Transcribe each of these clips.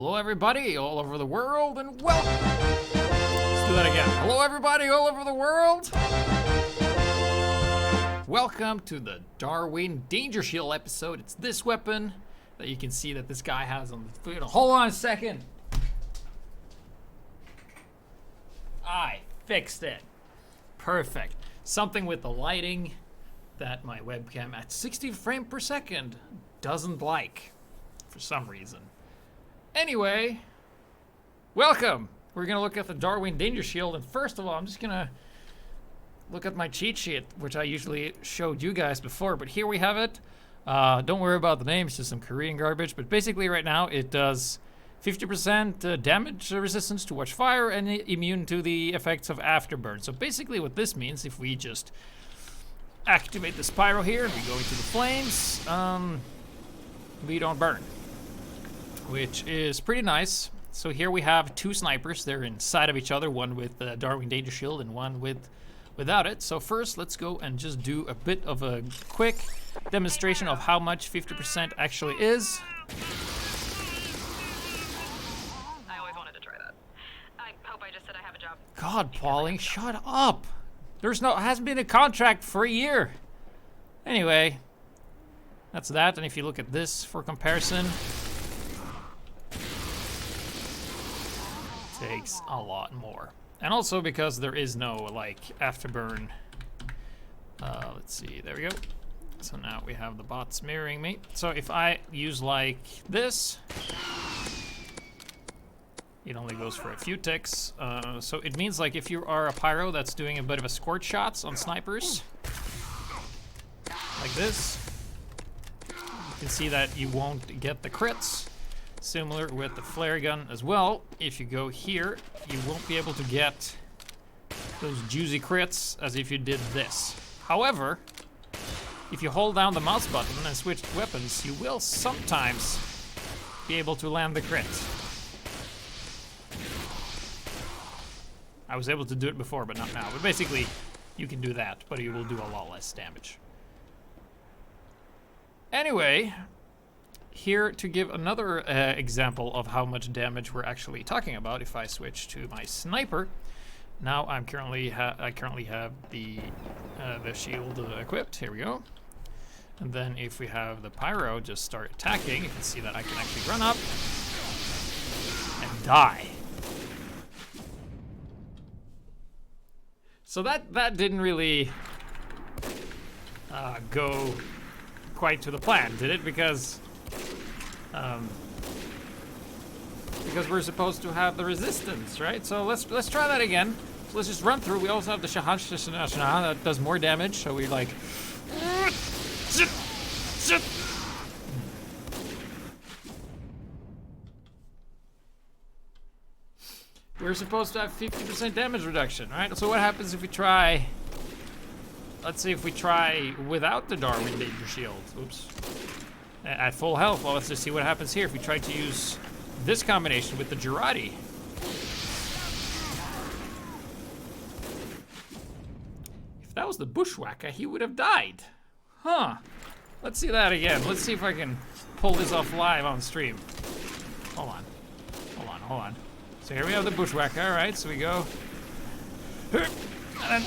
Hello everybody all over the world and welcome. Let's do that again. Hello everybody all over the world. Welcome to the Darwin Danger Shield episode. It's this weapon that you can see that this guy has on the foot. Hold on a second. I fixed it. Perfect. Something with the lighting that my webcam at 60 frames per second doesn't like for some reason. Anyway, welcome. We're gonna look at the Darwin Danger Shield, and first of all, I'm just gonna look at my cheat sheet, which I usually showed you guys before, but here we have it. Don't worry about the name, it's just some Korean garbage, but basically right now it does 50% damage resistance to watch fire and immune to the effects of afterburn. So basically what this means, if we just activate this Pyro here, we go into the flames, we don't burn, which is pretty nice. So here we have two snipers. They're inside of each other, one with the Darwin Danger Shield and one without it. So first, let's go and just do a bit of a quick demonstration of how much 50% actually is. I always wanted to try that. I hope I just said I have a job. God, Pauling, shut up. Hasn't been a contract for a year. Anyway, that's that. And if you look at this for comparison, takes a lot more. And also because there is no like afterburn. Let's see, there we go. So now we have the bots mirroring me. So if I use like this, it only goes for a few ticks. So it means like if you are a Pyro that's doing a bit of a squirt shots on snipers, like this, you can see that you won't get the crits. Similar with the flare gun as well. If you go here, you won't be able to get those juicy crits as if you did this. However, if you hold down the mouse button and switch weapons, you will sometimes be able to land the crit. I was able to do it before, but not now. But basically, you can do that, but you will do a lot less damage. Anyway, here to give another example of how much damage we're actually talking about. If I switch to my sniper, now I currently have the shield equipped. Here we go. And then if we have the Pyro just start attacking, you can see that I can actually run up and die. So that didn't really go quite to the plan, did it? Because we're supposed to have the resistance, right? So let's try that again. So let's just run through. We also have the Shahan that does more damage. So we like. We're supposed to have 50% damage reduction, right? So what happens if we try? Let's see if we try without the Darwin Danger Shield. Oops. At full health. Well, let's just see what happens here if we try to use this combination with the Girardi. If that was the Bushwhacker, he would have died. Huh. Let's see that again. Let's see if I can pull this off live on stream. Hold on. Hold on. So here we have the Bushwhacker, alright, so we go. And then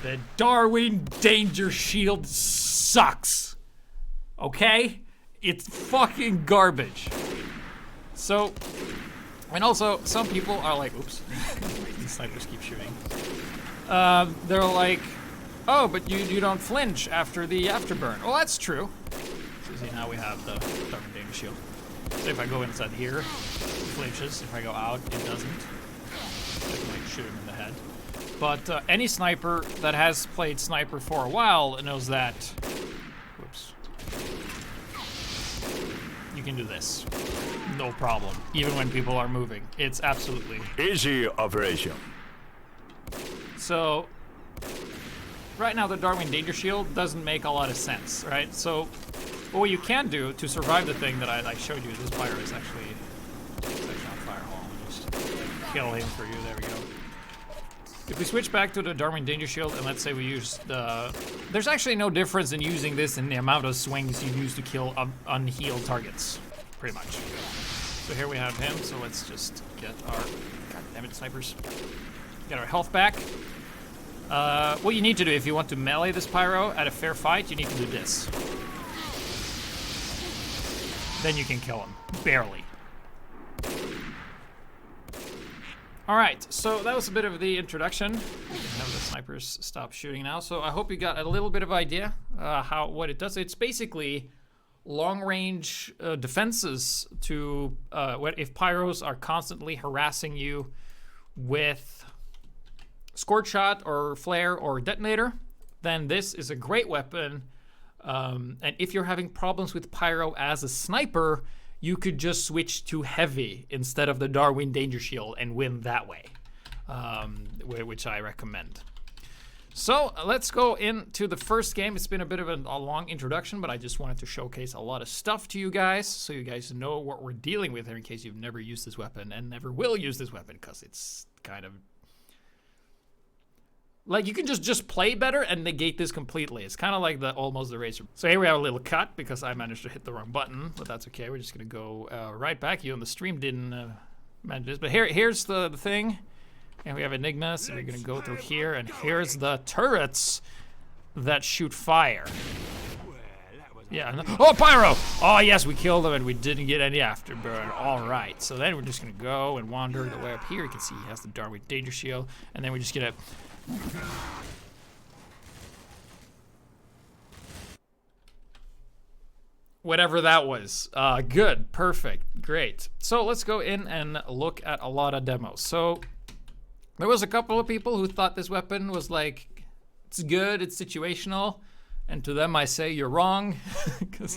the Darwin Danger Shield sucks. Okay? It's fucking garbage. So, and also, some people are like, oops, these snipers keep shooting. They're like, oh, but you don't flinch after the afterburn. Well, that's true. So see, now we have the Darwin Danger Shield. So if I go inside here, it flinches. If I go out, it doesn't. I can like shoot him in the head. But any sniper that has played sniper for a while knows that, whoops, you can do this, no problem, even when people are moving. It's absolutely easy operation. So, right now the Darwin Danger Shield doesn't make a lot of sense, right? So, what you can do to survive the thing that I showed you, this Pyro is actually on fire. Hold on, just kill him for you, there we go. If we switch back to the Darwin Danger Shield and let's say we use the... There's actually no difference in using this in the amount of swings you use to kill unhealed targets, pretty much. So here we have him, so let's just get our... God damn it, snipers. Get our health back. What you need to do if you want to melee this Pyro at a fair fight, you need to do this. Then you can kill him, barely. All right, so that was a bit of the introduction. We can have the snipers stop shooting now. So I hope you got a little bit of idea what it does. It's basically long-range defenses to if Pyros are constantly harassing you with Scorch Shot or Flare or Detonator, then this is a great weapon. And if you're having problems with Pyro as a sniper, you could just switch to Heavy instead of the Darwin Danger Shield and win that way, which I recommend. So let's go into the first game. It's been a bit of a long introduction, but I just wanted to showcase a lot of stuff to you guys so you guys know what we're dealing with here in case you've never used this weapon and never will use this weapon, because it's kind of... Like, you can just play better and negate this completely. It's kind of like almost the Razor. So here we have a little cut because I managed to hit the wrong button, but that's okay. We're just going to go right back. You on the stream didn't manage this. But here's the thing. And we have Nygma, so we're going to go through here. And here's the turrets that shoot fire. Yeah. Oh, Pyro! Oh, yes, we killed him and we didn't get any afterburn. All right. So then we're just going to go and wander the way up here. You can see he has the Darwin Danger Shield. And then we're just going to... Whatever that was. Good, perfect, great. So let's go in and look at a lot of demos. So there was a couple of people who thought this weapon was like, it's good, it's situational. And to them I say you're wrong, because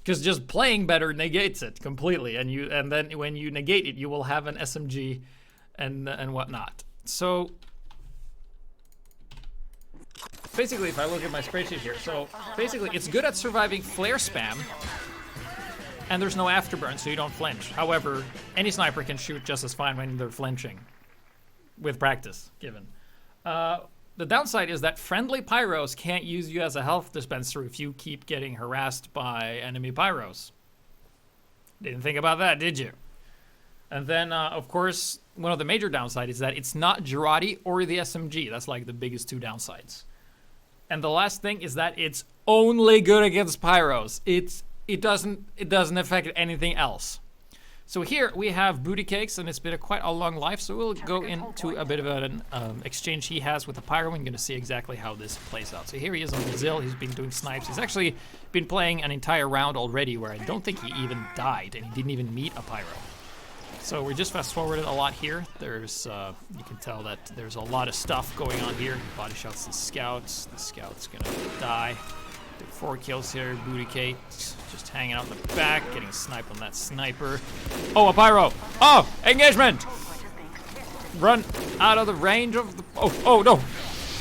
just playing better negates it completely. And then when you negate it, you will have an SMG and whatnot. So basically, if I look at my spreadsheet here, so basically it's good at surviving flare spam, and there's no afterburn, so you don't flinch. However, any sniper can shoot just as fine when they're flinching, with practice given. The downside is that friendly Pyros can't use you as a health dispenser if you keep getting harassed by enemy Pyros. Didn't think about that, did you? And then, of course, one of the major downsides is that it's not Girardi or the SMG. That's like the biggest two downsides. And the last thing is that it's only good against Pyros. It doesn't affect anything else. So here we have Bootycakes, and it's been quite a long life. So we'll go into a bit of an exchange he has with the Pyro. I'm going to see exactly how this plays out. So here he is on Brazil. He's been doing snipes. He's actually been playing an entire round already where I don't think he even died, and he didn't even meet a Pyro. So we just fast forwarded a lot here. There's, you can tell that there's a lot of stuff going on here. Body shots the scouts. The scout's gonna die. Did 4 kills here. Bootycakes just hanging out in the back, getting a snipe on that sniper. Oh, a Pyro! Oh, engagement! Run out of the range of the. Oh no!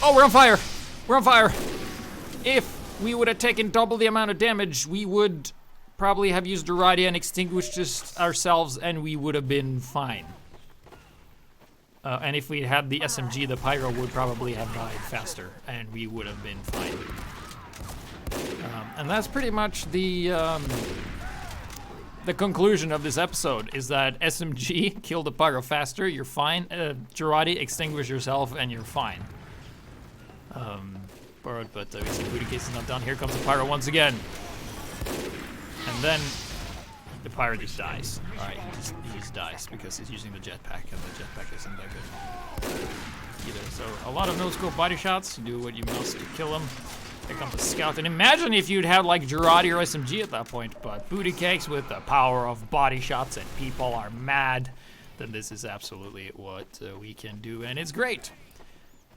Oh, we're on fire! We're on fire! If we would have taken double the amount of damage, we would probably have used Girardi and extinguished ourselves, and we would have been fine. And if we had the SMG, the Pyro would probably have died faster, and we would have been fine. And that's pretty much the conclusion of this episode, is that SMG, kill the Pyro faster, you're fine. Girardi, extinguish yourself, and you're fine. But we see Bootycakes is not done. Here comes the Pyro once again. And then the Pyro just dies. Alright, he just dies because he's using the jetpack, and the jetpack isn't that good either. So a lot of no-scope body shots. You do what you must to kill him. Here comes the scout. And imagine if you'd had like Girardi or SMG at that point, but Bootycakes with the power of body shots and people are mad, then this is absolutely what we can do, and it's great.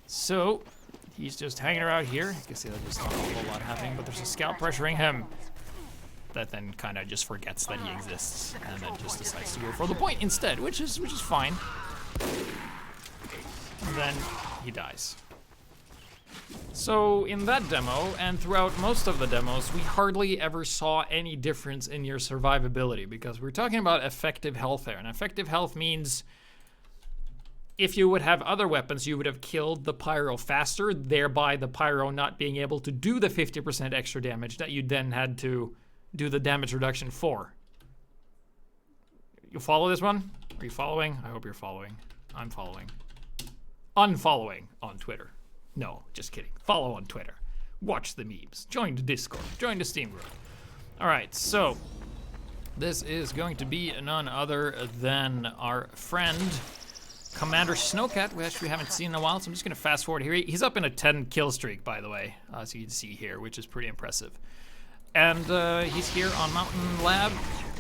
So he's just hanging around here. You can see that there's not a whole lot happening, but there's a scout pressuring him. That then kind of just forgets that he exists and then just decides to go for the point instead, which is fine. And then he dies. So in that demo, and throughout most of the demos, we hardly ever saw any difference in your survivability, because we're talking about effective health there. And effective health means if you would have other weapons, you would have killed the Pyro faster, thereby the Pyro not being able to do the 50% extra damage that you then had to do the damage reduction for. You follow this one? Are you following? I hope you're following. I'm following. Unfollowing on Twitter. No, just kidding. Follow on Twitter. Watch the memes. Join the Discord. Join the Steam group. All right, so this is going to be none other than our friend Commander Snowcat, which we haven't seen in a while, so I'm just going to fast forward here. He's up in a 10 kill streak, by the way, as you can see here, which is pretty impressive. And he's here on Mountain Lab,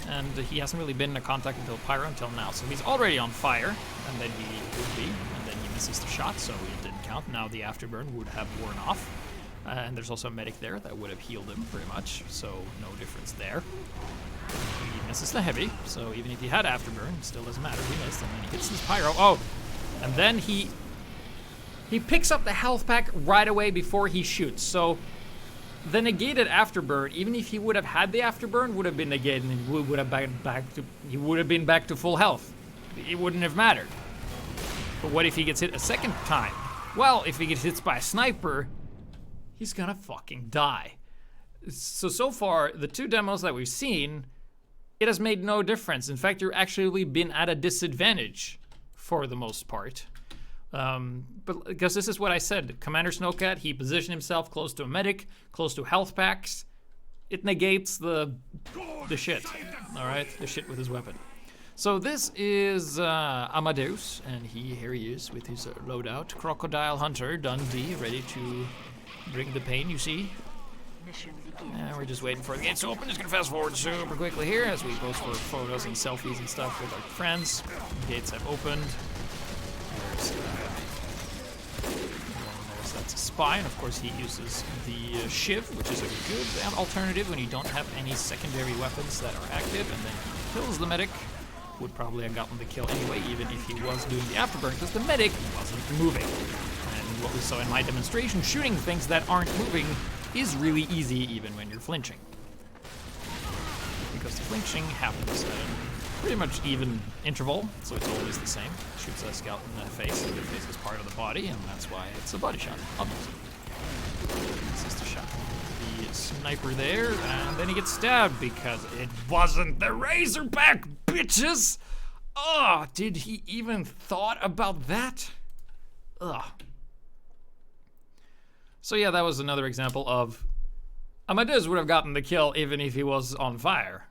and he hasn't really been in contact with Pyro until now, so he's already on fire, and then he would be, and then he misses the shot, so it didn't count. Now the afterburn would have worn off, and there's also a medic there that would have healed him pretty much, so no difference there. He misses the heavy, so even if he had afterburn, it still doesn't matter. He missed, and then he hits this Pyro. Oh, and then he picks up the health pack right away before he shoots. So the negated afterburn, even if he would have had the afterburn, would have been negated, and he would have been back to full health. It wouldn't have mattered. But what if he gets hit a second time? Well, if he gets hit by a sniper, he's gonna fucking die. So far, the two demos that we've seen, it has made no difference. In fact, you're actually been at a disadvantage for the most part. But because this is what I said, Commander Snowcat, he positioned himself close to a medic, close to health packs. It negates the shit, all right? The shit with his weapon. So this is Amadeus, and here he is with his loadout. Crocodile Hunter, Dundee, ready to bring the pain, you see. And we're just waiting for the gates to open. Just gonna fast forward super quickly here as we post for photos and selfies and stuff with our friends. The gates have opened. That's a spy, and of course he uses the shiv, which is a good alternative when you don't have any secondary weapons that are active, and then he kills the medic. Would probably have gotten the kill anyway, even if he was doing the afterburn, because the medic wasn't moving. And what we saw in my demonstration, shooting things that aren't moving is really easy even when you're flinching. Because the flinching happens at a pretty much even interval, so it's always the same. Shoots a skeleton in the face, and the face is part of the body, and that's why it's a body shot, obviously. This is the shot. The sniper there, and then he gets stabbed because it wasn't the Razorback, bitches! Oh, did he even thought about that? Ugh. So yeah, that was another example of Amadeus would have gotten the kill even if he was on fire.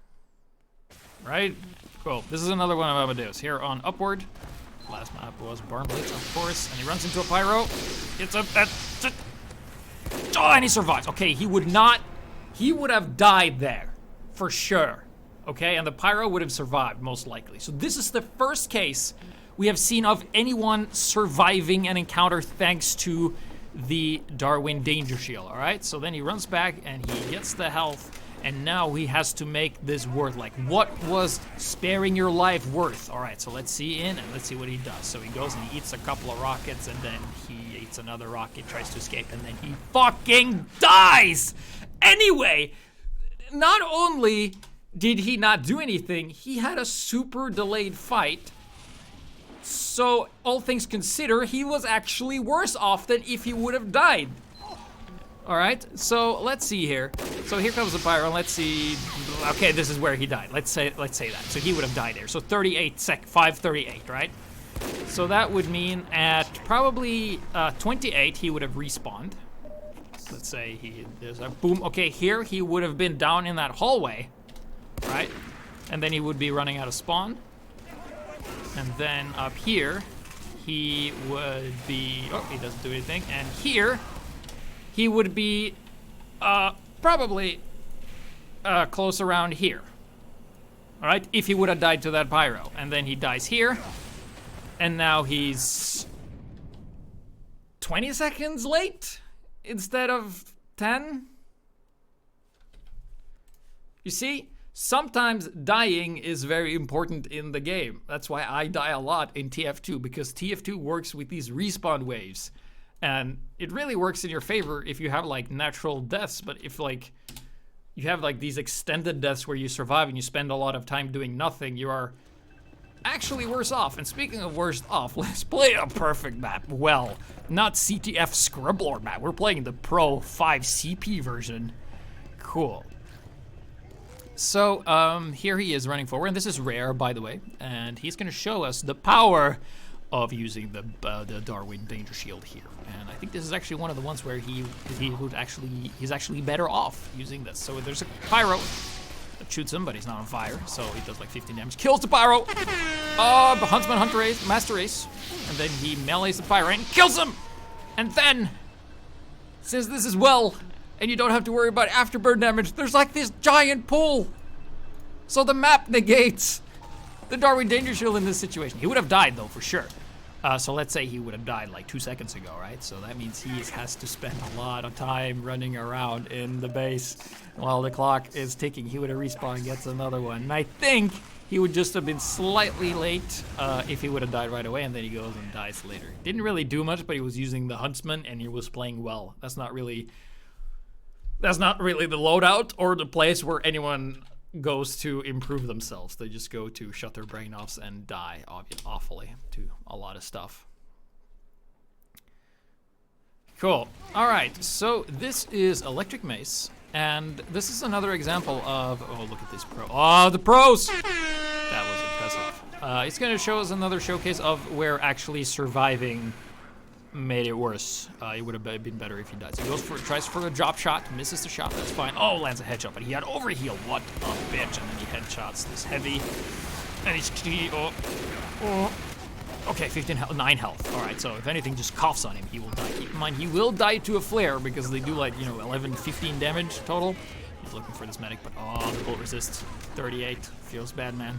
Right? Cool. This is another one of Amadeus. Here on Upward. Last map was Barn Blitz, of course. And he runs into a Pyro. It's a... Oh, and he survives. Okay, he would have died there. For sure. Okay, and the Pyro would have survived, most likely. So this is the first case we have seen of anyone surviving an encounter thanks to the Darwin danger shield, all right? So then he runs back and he gets the health, and now he has to make this worth. Like, what was sparing your life worth? All right, so let's see and let's see what he does. So he goes and he eats a couple of rockets, and then he eats another rocket, tries to escape, and then he fucking dies! Anyway, not only did he not do anything, he had a super delayed fight. So, all things considered, he was actually worse off than if he would have died. Alright, so let's see here. So here comes the Pyro, let's see. Okay, this is where he died. Let's say that. So he would have died there. So 538, right? So that would mean at probably 28, he would have respawned. Let's say there's a boom. Okay, here he would have been down in that hallway, right? And then he would be running out of spawn. And then up here, he would be, oh, he doesn't do anything. And here, he would be probably close around here. All right, if he would have died to that Pyro. And then he dies here. And now he's 20 seconds late instead of 10. You see? Sometimes dying is very important in the game. That's why I die a lot in TF2, because TF2 works with these respawn waves. And it really works in your favor if you have like natural deaths, but if like you have like these extended deaths where you survive and you spend a lot of time doing nothing, you are actually worse off. And speaking of worse off, let's play a perfect map. Well, not CTF Scribbler map. We're playing the Pro 5 CP version. Cool. So, here he is running forward, and this is rare, by the way, and he's gonna show us the power of using the Darwin Danger Shield here. And I think this is actually one of the ones where he's actually better off using this. So there's a Pyro that shoots him, but he's not on fire, so he does like 15 damage. Kills the Pyro! Huntsman, Hunter Ace, Master Ace, and then he melees the Pyro and kills him! And then, since this is well, and you don't have to worry about afterburn damage, there's like this giant pool. So the map negates the Darwin Danger Shield in this situation. He would have died though, for sure. So let's say he would have died like 2 seconds ago, right? So that means he has to spend a lot of time running around in the base while the clock is ticking. He would have respawned and gets another one. And I think he would just have been slightly late if he would have died right away, and then he goes and dies later. Didn't really do much, but he was using the Huntsman and he was playing well. That's not really the loadout or the place where anyone goes to improve themselves. They just go to shut their brain offs and die awfully to a lot of stuff. Cool. All right, so this is Electric Mace, and this is another example of, oh, look at this pro. Oh, the pros! That was impressive. It's gonna show us another showcase of where actually surviving made it worse. It would have been better if he died. So he tries for a drop shot, misses the shot, that's fine. Oh, lands a headshot, but he had overheal. What a bitch. And then he headshots this heavy. And he's, okay, 9 health. All right, so if anything just coughs on him, he will die. Keep in mind, he will die to a flare because they do like, 11, 15 damage total. He's looking for this medic, but oh, the bullet resists. 38, feels bad, man.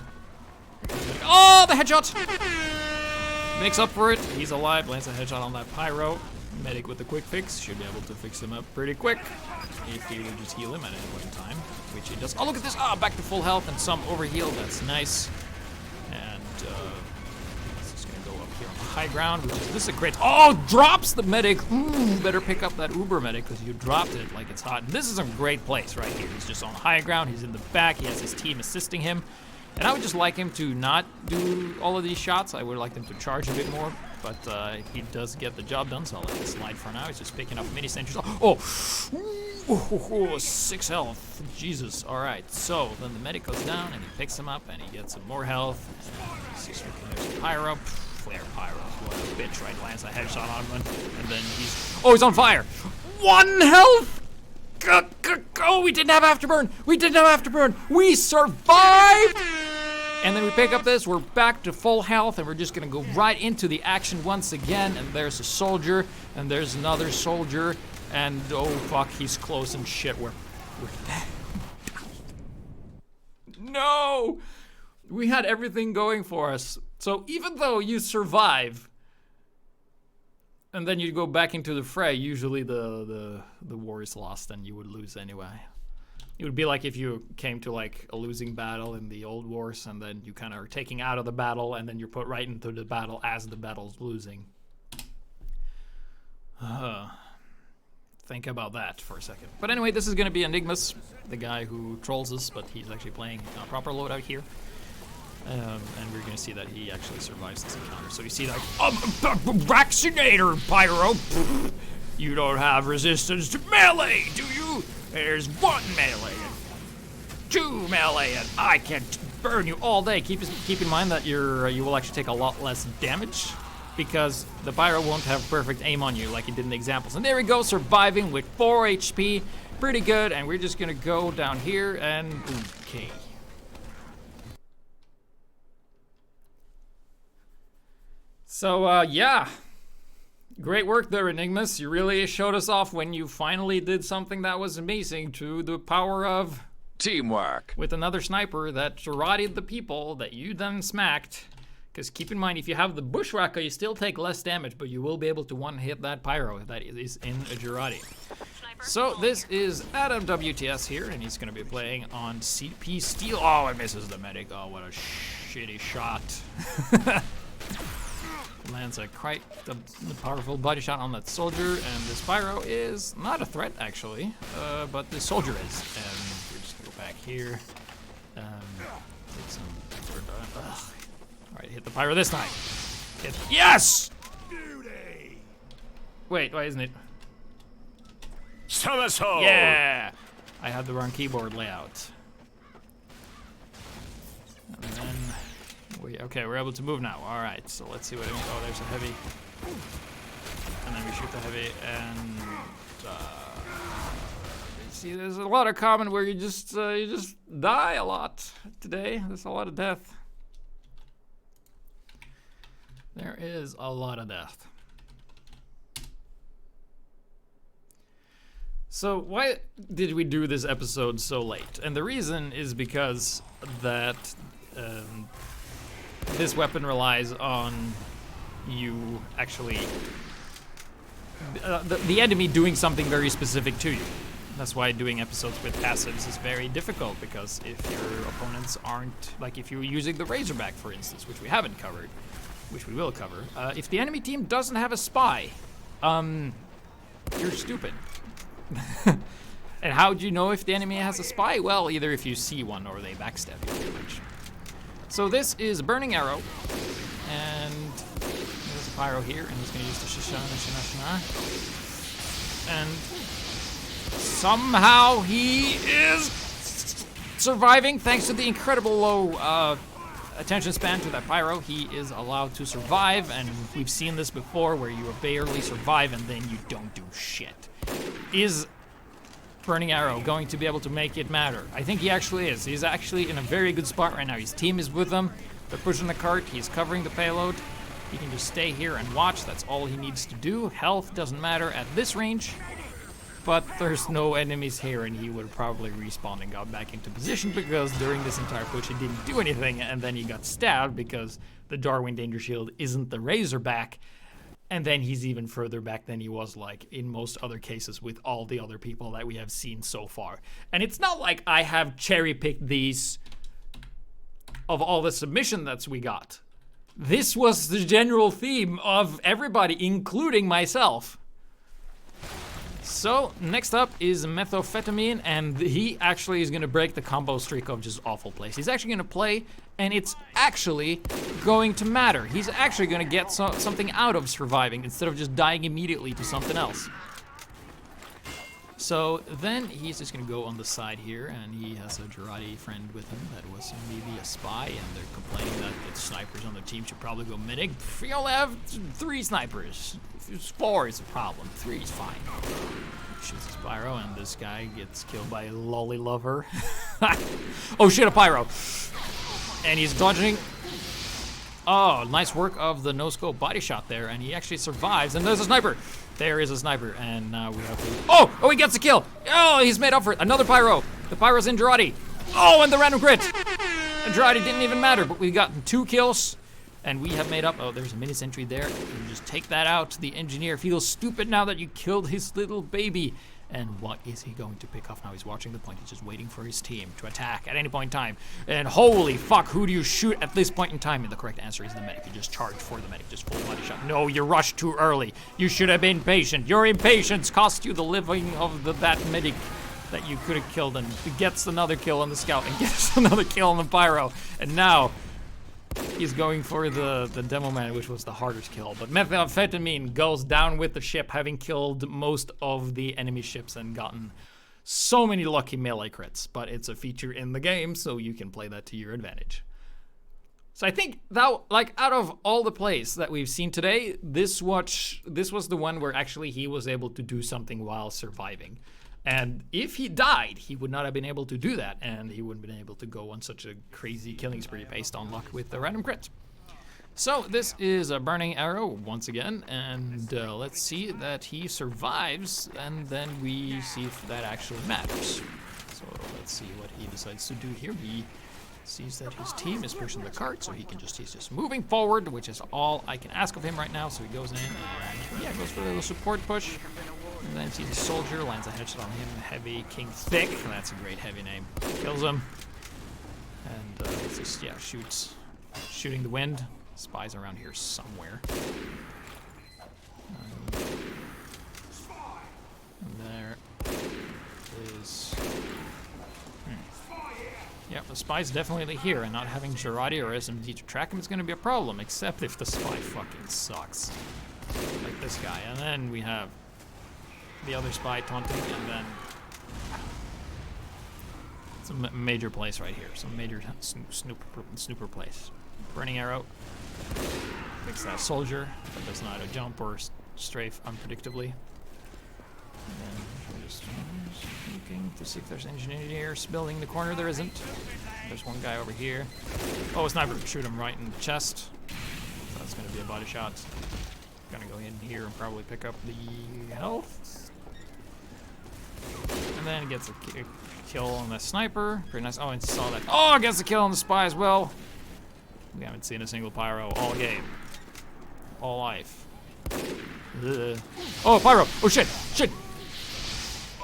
Oh, the headshot! Makes up for it. He's alive. Lands a headshot on that Pyro. Medic with the quick fix should be able to fix him up pretty quick if he would just heal him at any point in time, which he does. Oh, look at this. Back to full health and some overheal. That's nice. And he's just gonna go up here on the high ground, this is a great. Oh, drops the medic. Ooh, better pick up that Uber medic because you dropped it like it's hot. And this is a great place right here. He's just on the high ground. He's in the back. He has his team assisting him. And I would just like him to not do all of these shots. I would like them to charge a bit more, but he does get the job done, so I'll let it slide for now. He's just picking up mini sentries. Oh, 6 health. Jesus. All right, so then the medic goes down, and he picks him up, and he gets some more health. There's Pyro. Flare Pyro. What a bitch, right? Lands a headshot on him, and then he's on fire. 1 health! Oh, we didn't have afterburn. We survived. And then we pick up this. We're back to full health, and we're just gonna go right into the action once again. And there's a soldier, and there's another soldier, and oh fuck, he's close and shit. We're no. We had everything going for us. So even though you survive, and then you go back into the fray, usually the war is lost and you would lose anyway. It would be like if you came to like a losing battle in the old wars, and then you kind of are taking out of the battle, and then you're put right into the battle as the battle's losing. Think about that for a second. But anyway, this is gonna be Nygma, the guy who trolls us, but he's actually playing a proper loadout here. And we're gonna see that he actually survives this encounter. So you see like, vaccinator, Pyro! You don't have resistance to melee, do you? There's 1 melee, and 2 melee, and I can burn you all day. Keep in mind that you will actually take a lot less damage because the Pyro won't have perfect aim on you like he did in the examples. And there we go, surviving with 4 HP. Pretty good, and we're just gonna go down here and, okay. So, yeah. Great work there, Nygma. You really showed us off when you finally did something that was amazing to the power of teamwork. With another sniper that Jaradied the people that you then smacked. Because keep in mind, if you have the Bushwhacker, you still take less damage, but you will be able to one-hit that Pyro that is in a Jaradi. So this is AdamWTS here, and he's going to be playing on CP Steel. Oh, it misses the medic. Oh, what a shitty shot. Lands quite the powerful body shot on that soldier, and this Pyro is not a threat actually, but the soldier is. And we're just gonna go back here. Take some. Alright, hit the Pyro this time. Hit. Yes! Wait, why isn't it? Somersault! Yeah! I had the wrong keyboard layout. And then okay, we're able to move now. Alright, so let's see what it means. Oh, there's a heavy. And then we shoot the heavy and see, there's a lot of common where you just die a lot today. There's a lot of death. There is a lot of death. So why did we do this episode so late? And the reason is because that this weapon relies on you actually the enemy doing something very specific to you. That's why doing episodes with passives is very difficult, because if your opponents aren't, like if you're using the Razorback, for instance, which we haven't covered, which we will cover, if the enemy team doesn't have a spy, you're stupid. And how do you know if the enemy has a spy? Well, either if you see one or they backstab you pretty much. So this is Burning Arrow, and there's a Pyro here, and he's gonna use the Shana. And somehow he is surviving thanks to the incredible low attention span to that Pyro. He is allowed to survive, and we've seen this before where you barely survive and then you don't do shit. Is Burning Arrow going to be able to make it matter? I think he actually is. He's actually in a very good spot right now. His team is with him. They're pushing the cart. He's covering the payload. He can just stay here and watch. That's all he needs to do. Health doesn't matter at this range, but there's no enemies here, and he would probably respawn and got back into position, because during this entire push he didn't do anything, and then he got stabbed because the Darwin Danger Shield isn't the Razorback. And then he's even further back than he was, like, in most other cases with all the other people that we have seen so far. And it's not like I have cherry-picked these of all the submission that we got. This was the general theme of everybody, including myself. So, next up is Methamphetamine, and he actually is gonna break the combo streak of just awful plays. He's actually gonna play, and it's actually going to matter. He's actually gonna get something out of surviving instead of just dying immediately to something else. So then he's just gonna go on the side here, and he has a Girardi friend with him that was maybe a spy, and they're complaining that the snipers on the team should probably go medic. We only have 3 snipers. 4 is a problem. 3 is fine. Shoots his Pyro, and this guy gets killed by a lolly lover. Oh shit, a Pyro! And he's dodging. Oh, nice work of the no-scope body shot there, and he actually survives, and there's a sniper! There is a sniper, and now we have to... Oh, he gets a kill! Oh, he's made up for it. Another Pyro. The Pyro's in Girardi. Oh, and the random crit! And Girardi didn't even matter, but we've gotten 2 kills, and we have made up... Oh, there's a mini sentry there. You just take that out. The engineer feels stupid now that you killed his little baby. And what is he going to pick off now? He's watching the point. He's just waiting for his team to attack at any point in time. And holy fuck, who do you shoot at this point in time? And the correct answer is the medic. You just charge for the medic, just full body shot. No, you rushed too early. You should have been patient. Your impatience cost you the living of that medic that you could have killed, and gets another kill on the scout and gets another kill on the Pyro. And now he's going for the demo man, which was the hardest kill. But Methamphetamine goes down with the ship, having killed most of the enemy ships and gotten so many lucky melee crits. But it's a feature in the game, so you can play that to your advantage. So I think that, like, out of all the plays that we've seen today, this was the one where actually he was able to do something while surviving. And if he died, he would not have been able to do that, and he wouldn't have been able to go on such a crazy killing spree based on luck with the random crits. So this is a Burning Arrow once again, and let's see that he survives, and then we see if that actually matters. So let's see what he decides to do here. He sees that his team is pushing the cart, so he's just moving forward, which is all I can ask of him right now. So he goes in and yeah, goes for a little support push. And then sees a soldier, lands a headshot on him, Heavy King Thick. That's a great heavy name. Kills him. And it's just, yeah, shooting the wind. Spies around here somewhere. And there is... Yeah, the spy's definitely here, and not having Girardi or SMG to track him is going to be a problem, except if the spy fucking sucks. Like this guy. And then we have the other spy taunting, and then it's a major place right here. Some major snooper place. Burning arrow. Fix that soldier that does not jump or strafe unpredictably. And then we're just looking to see if there's engineers building the corner. There isn't. There's one guy over here. Oh, a sniper. Shoot him right in the chest. That's going to be a body shot. Gonna go in here and probably pick up the health. And then gets a kill on the sniper. Pretty nice. Oh, and saw that. Oh, gets a kill on the spy as well. We haven't seen a single pyro all game. All life. Ugh. Oh, pyro! Oh, shit! Shit!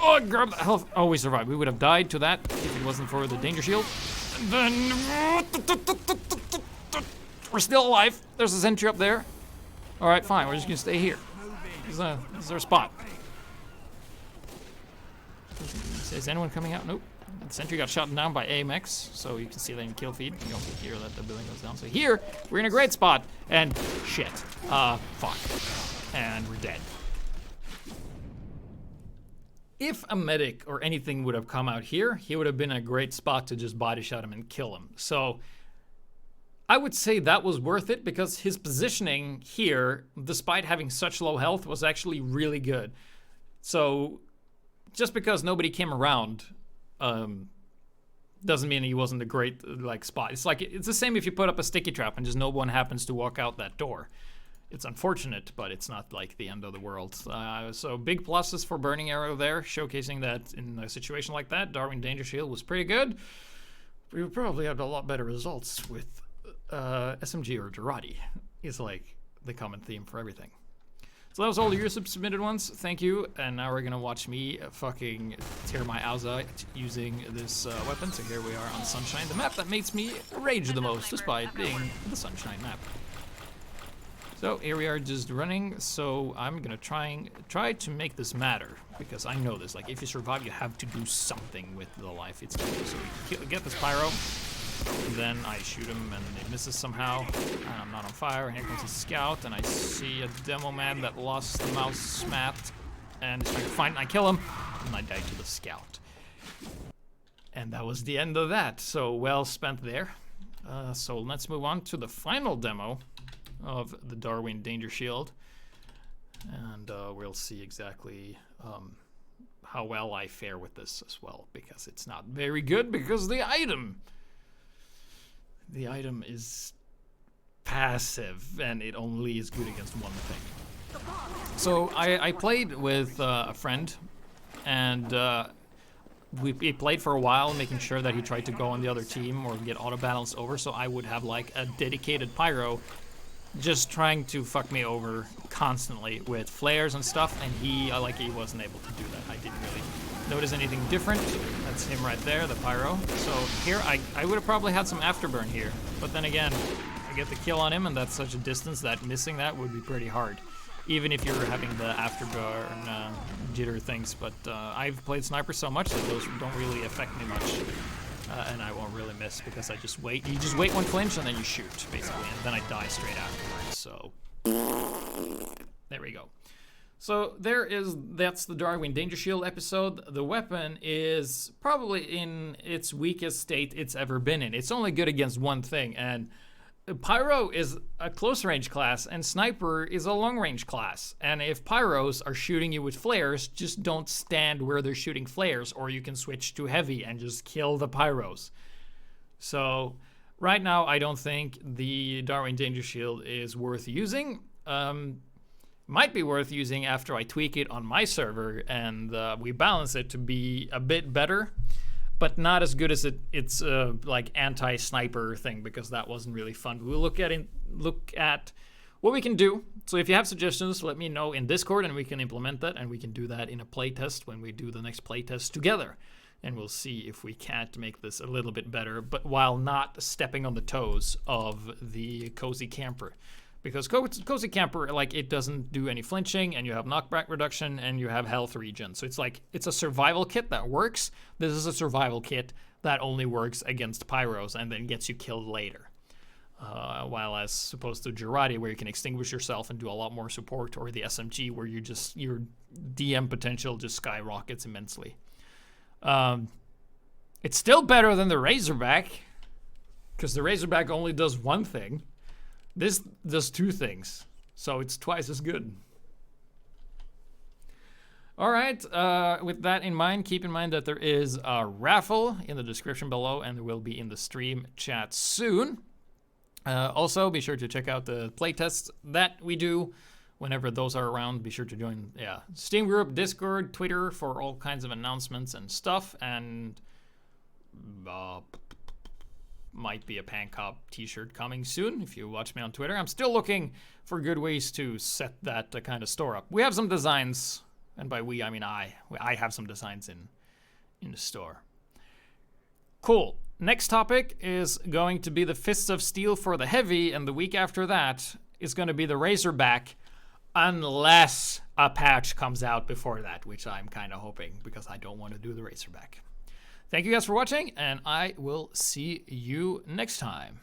Oh, grab the health. Oh, we survived. We would have died to that if it wasn't for the danger shield. And then... We're still alive. There's a sentry up there. Alright, fine. We're just gonna stay here. This is our spot. Is anyone coming out? Nope. The sentry got shot down by AMX, so you can see that in kill feed. You also hear that the building goes down. So here, we're in a great spot. And shit. Fuck. And we're dead. If a medic or anything would have come out here, he would have been a great spot to just body shot him and kill him. So I would say that was worth it because his positioning here, despite having such low health, was actually really good. So just because nobody came around doesn't mean he wasn't a great spot. It's like it's the same if you put up a sticky trap and just no one happens to walk out that door. It's unfortunate, but it's not like the end of the world. So big pluses for Burning Arrow there, showcasing that in a situation like that, Darwin Danger Shield was pretty good. We would probably have a lot better results with SMG or Girardi is like the common theme for everything. So that was all the user submitted ones. Thank you. And now we're gonna watch me fucking tear my eyes out using this weapon. So here we are on Sunshine, the map that makes me rage the most, despite being the Sunshine map. So here we are just running. So I'm gonna try to make this matter because I know this. Like if you survive, you have to do something with the life it's given. So we get this pyro. And then I shoot him and it misses somehow. And I'm not on fire. And here comes a scout. And I see a demo man that lost the mouse mat. And is trying to find it. And I kill him. And I die to the scout. And that was the end of that. So well spent there. So let's move on to the final demo of the Darwin Danger Shield. And we'll see exactly how well I fare with this as well. Because it's not very good because the item is passive and it only is good against one thing. So I played with a friend and we played for a while, making sure that he tried to go on the other team or get auto balanced over, so I would have like a dedicated pyro just trying to fuck me over constantly with flares and stuff, and he wasn't able to do that. I didn't really notice anything different. That's him right there, the pyro. So here, I would have probably had some afterburn here, but then again, I get the kill on him, and that's such a distance that missing that would be pretty hard, even if you're having the afterburn jitter things. But I've played sniper so much that those don't really affect me much, and I won't really miss because I just wait. You just wait one flinch and then you shoot, basically, and then I die straight afterwards. So there we go. So that's the Darwin Danger Shield episode. The weapon is probably in its weakest state it's ever been in. It's only good against one thing, and Pyro is a close range class and Sniper is a long range class. And if Pyros are shooting you with flares, just don't stand where they're shooting flares, or you can switch to heavy and just kill the Pyros. So right now I don't think the Darwin Danger Shield is worth using. Might be worth using after I tweak it on my server and we balance it to be a bit better, but not as good as it's like anti-sniper thing, because that wasn't really fun. We'll look at what we can do. So if you have suggestions, let me know in Discord and we can implement that, and we can do that in a playtest when we do the next playtest together. And we'll see if we can't make this a little bit better, but while not stepping on the toes of the Cozy Camper. Because Cozy Camper, like, it doesn't do any flinching, and you have knockback reduction, and you have health regen. So it's like, it's a survival kit that works. This is a survival kit, that only works against Pyros and then gets you killed later. While as opposed to Girardi, where you can extinguish yourself and do a lot more support, or the SMG, where your DM potential just skyrockets immensely. It's still better than the Razorback, because the Razorback only does one thing. This does two things, so it's twice as good. All right, with that in mind, keep in mind that there is a raffle in the description below, and it will be in the stream chat soon. Also, be sure to check out the playtests that we do. Whenever those are around, be sure to join Steam group, Discord, Twitter for all kinds of announcements and stuff. And might be a Pancop t-shirt coming soon if you watch me on Twitter. I'm still looking for good ways to set that kind of store up. We have some designs, and by we I mean I have some designs in the store. Cool. Next topic is going to be the Fists of Steel for the Heavy, and the week after that is going to be the Razorback, unless a patch comes out before that, which I'm kind of hoping, because I don't want to do the Razorback. Thank you guys for watching, and I will see you next time.